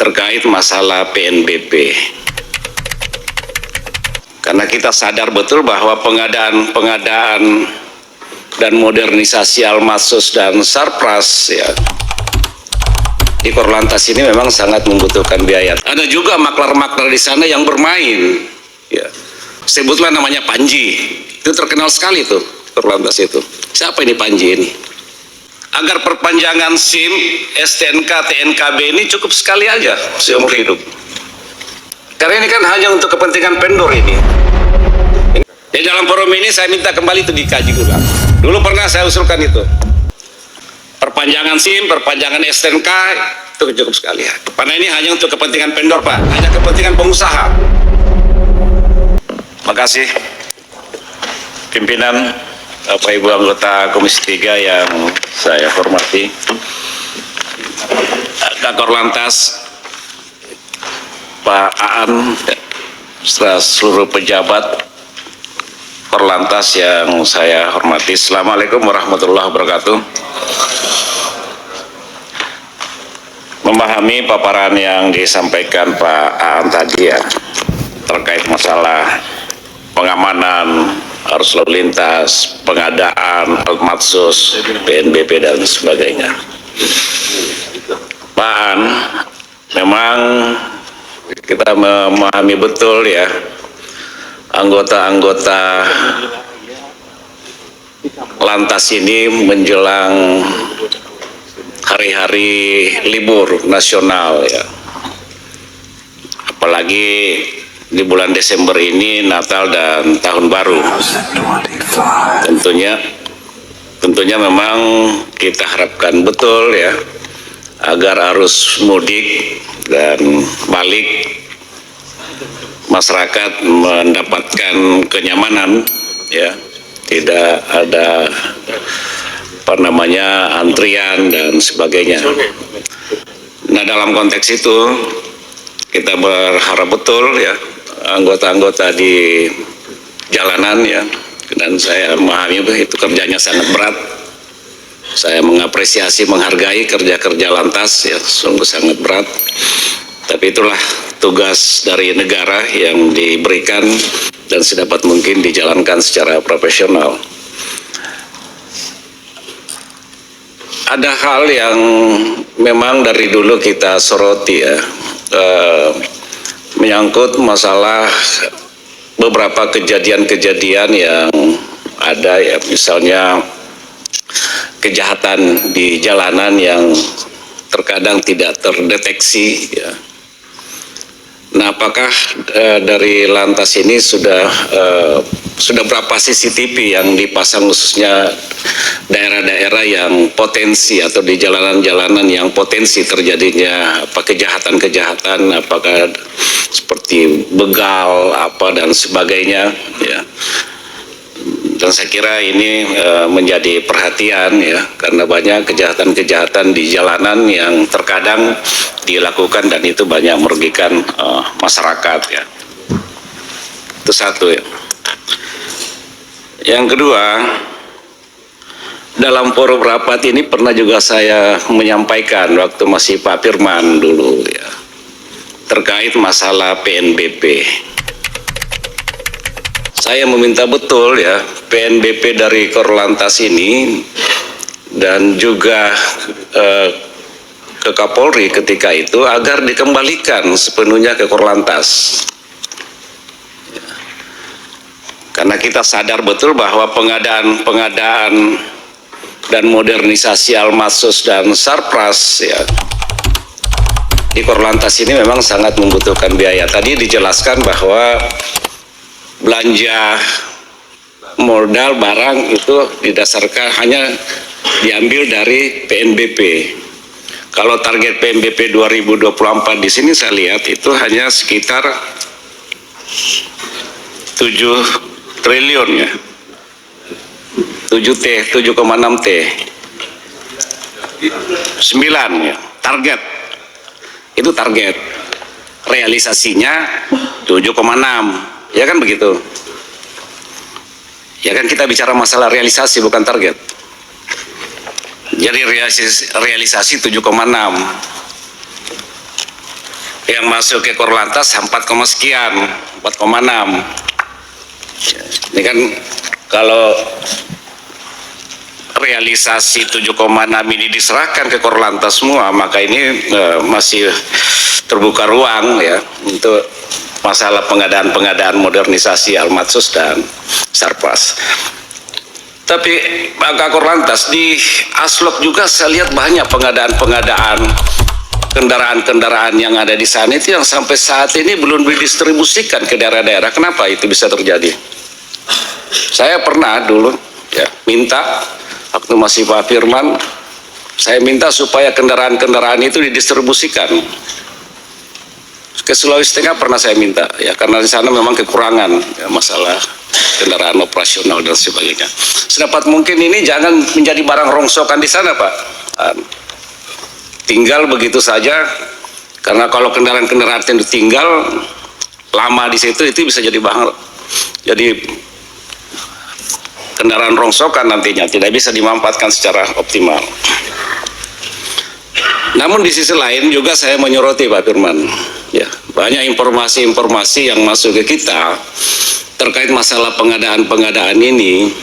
terkait masalah PNBP. Karena kita sadar betul bahwa pengadaan dan modernisasi Almatsus dan Sarpras ya di Korlantas ini memang sangat membutuhkan biaya. Ada juga maklar-maklar di sana yang bermain ya. Sebutlah namanya Panji. Itu terkenal sekali tuh Korlantas itu. Siapa ini Panji ini? Agar perpanjangan SIM, STNK, TNKB ini cukup sekali aja seumur hidup. Karena ini kan hanya untuk kepentingan vendor ini. Di dalam forum ini saya minta kembali itu dikaji ulang. Dulu pernah saya usulkan itu. Perpanjangan SIM, perpanjangan STNK itu cukup sekali ya. Karena ini hanya untuk kepentingan vendor Pak, hanya kepentingan pengusaha. Makasih pimpinan, Bapak Ibu anggota Komisi 3 yang saya hormati, Kakor Lantas, Pak Aan, serta seluruh pejabat Korlantas yang saya hormati. Assalamualaikum warahmatullahi wabarakatuh. Memahami paparan yang disampaikan Pak Aan tadi ya, terkait masalah pengamanan arus lalu lintas, pengadaan Almatsus, PNBP dan sebagainya. Pak Aan, memang kita memahami betul ya, anggota-anggota Lantas ini menjelang hari-hari libur nasional ya. Apalagi di bulan Desember ini Natal dan Tahun Baru. Tentunya memang kita harapkan betul ya, agar arus mudik dan balik masyarakat mendapatkan kenyamanan ya, tidak ada antrian dan sebagainya. Nah, dalam konteks itu kita berharap betul ya, anggota-anggota di jalanan ya, dan saya memahami itu kerjanya sangat berat. Saya mengapresiasi, menghargai kerja-kerja Lantas ya, sungguh sangat berat. Tapi itulah tugas dari negara yang diberikan dan sedapat mungkin dijalankan secara profesional. Ada hal yang memang dari dulu kita soroti ya, menyangkut masalah beberapa kejadian-kejadian yang ada ya, misalnya kejahatan di jalanan yang terkadang tidak terdeteksi ya. Nah, apakah dari Lantas ini sudah berapa CCTV yang dipasang khususnya daerah-daerah yang potensi atau di jalanan-jalanan yang potensi terjadinya kejahatan-kejahatan, apakah seperti begal apa dan sebagainya ya. Dan saya kira ini menjadi perhatian ya, karena banyak kejahatan-kejahatan di jalanan yang terkadang dilakukan dan itu banyak merugikan masyarakat ya. Itu satu ya. Yang kedua, dalam forum rapat ini pernah juga saya menyampaikan waktu masih Pak Firman dulu ya, terkait masalah PNBP. Saya meminta betul ya, PNBP dari Korlantas ini dan juga ke Kapolri ketika itu agar dikembalikan sepenuhnya ke Korlantas. Karena kita sadar betul bahwa pengadaan dan modernisasi Almatsus dan Sarpras ya di Korlantas ini memang sangat membutuhkan biaya. Tadi dijelaskan bahwa belanja modal barang itu didasarkan hanya diambil dari PNBP. Kalau target PNBP 2024 di sini saya lihat itu hanya sekitar 7 triliun ya. 7,6 T. 9 ya, target. Itu target. Realisasinya 7,6. Ya kan begitu? Ya kan kita bicara masalah realisasi bukan target. Jadi realisasi 7,6. yang masuk ke Korlantas 4, sekian, 4,6. Ini kan kalau realisasi 7,6 ini diserahkan ke Korlantas semua, maka ini masih terbuka ruang ya untuk masalah pengadaan modernisasi Almatsus dan Sarpras. Tapi Pak Korlantas, di Aslok juga saya lihat banyak pengadaan kendaraan-kendaraan yang ada di sana itu yang sampai saat ini belum didistribusikan ke daerah-daerah. Kenapa itu bisa terjadi? Saya pernah dulu ya minta, waktu masih Pak Firman, saya minta supaya kendaraan-kendaraan itu didistribusikan ke Sulawesi Tengah. Pernah saya minta ya, karena di sana memang kekurangan ya, masalah kendaraan operasional dan sebagainya. Sedapat mungkin ini jangan menjadi barang rongsokan di sana, Pak. Tinggal begitu saja, karena kalau kendaraan-kendaraan itu tinggal lama di situ, itu bisa jadi kendaraan rongsokan nantinya, tidak bisa dimanfaatkan secara optimal. Namun di sisi lain juga saya menyoroti Pak Firman, ya banyak informasi-informasi yang masuk ke kita terkait masalah pengadaan ini,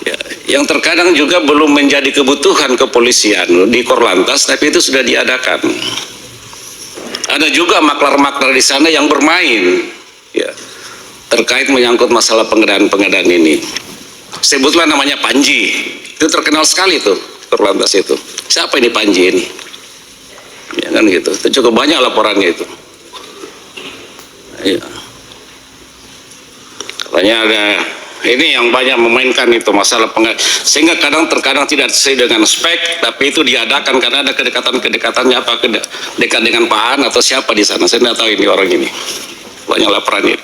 ya, yang terkadang juga belum menjadi kebutuhan kepolisian di Korlantas, tapi itu sudah diadakan. Ada juga maklar-maklar di sana yang bermain, ya, terkait menyangkut masalah pengadaan ini. Sebutlah namanya Panji, itu terkenal sekali tuh Korlantas itu. Siapa ini Panji ini? Ya kan gitu. Itu cukup banyak laporannya itu. Ya. Katanya ada ini yang banyak memainkan itu masalah sehingga terkadang tidak sesuai dengan spek, tapi itu diadakan karena ada kedekatannya, apa dekat dengan Pak An atau siapa di sana. Saya tidak tahu ini orang ini. Banyak laporan ini.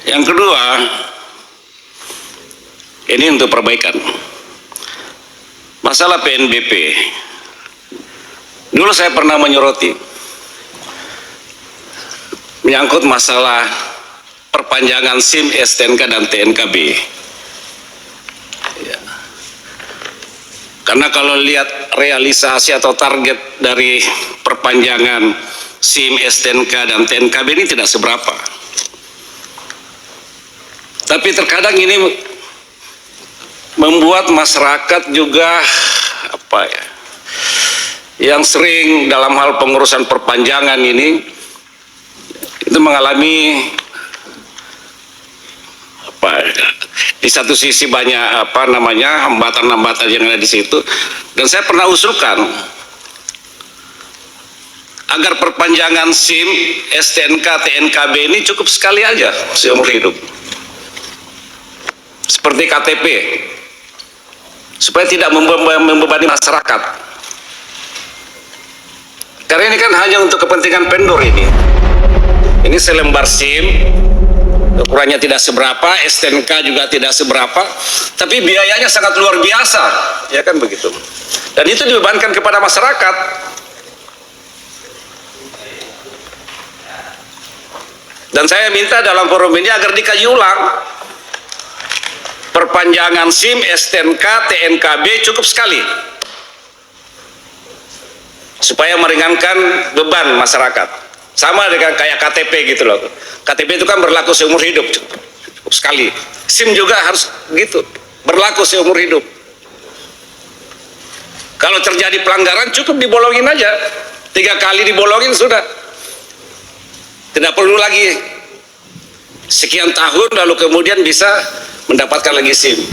Yang kedua, ini untuk perbaikan masalah PNBP. Dulu saya pernah menyoroti menyangkut masalah perpanjangan SIM, STNK dan TNKB ya. Karena kalau lihat realisasi atau target dari perpanjangan SIM, STNK dan TNKB ini tidak seberapa, tapi terkadang ini membuat masyarakat juga apa ya, yang sering dalam hal pengurusan perpanjangan ini itu mengalami apa, di satu sisi banyak hambatan-hambatan yang ada di situ. Dan saya pernah usulkan agar perpanjangan SIM, STNK, TNKB ini cukup sekali aja seumur hidup, seperti KTP, supaya tidak membebani masyarakat. Karena ini kan hanya untuk kepentingan vendor ini. Ini selembar SIM, ukurannya tidak seberapa, STNK juga tidak seberapa, tapi biayanya sangat luar biasa, ya kan begitu. Dan itu dibebankan kepada masyarakat. Dan saya minta dalam forum ini agar dikaji ulang. Perpanjangan SIM, STNK, TNKB cukup sekali, supaya meringankan beban masyarakat. Sama dengan kayak KTP gitu loh. KTP itu kan berlaku seumur hidup, cukup sekali. SIM juga harus gitu, berlaku seumur hidup. Kalau terjadi pelanggaran cukup dibolongin aja, 3 kali dibolongin sudah. Tidak perlu lagi sekian tahun lalu kemudian bisa mendapatkan lagi SIM.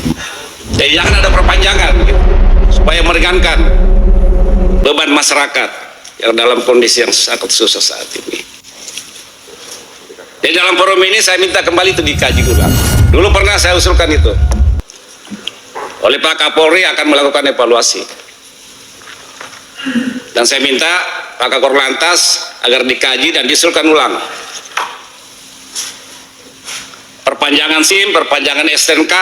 Jadi jangan ada perpanjangan gitu, supaya meringankan beban masyarakat yang dalam kondisi yang sangat susah saat ini. Jadi dalam forum ini saya minta kembali itu dikaji ulang. Dulu pernah saya usulkan itu oleh Pak Kapolri, akan melakukan evaluasi. Dan saya minta Pak Kakor Lantas agar dikaji dan diusulkan ulang. Perpanjangan SIM, perpanjangan STNK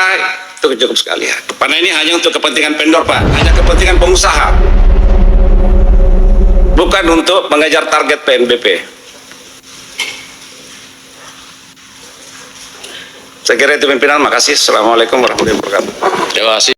itu cukup sekali ya. Karena ini hanya untuk kepentingan vendor, Pak, hanya kepentingan pengusaha, bukan untuk mengejar target PNBP. Saya kira itu pimpinan. Makasih. Assalamualaikum warahmatullahi wabarakatuh. Terima kasih.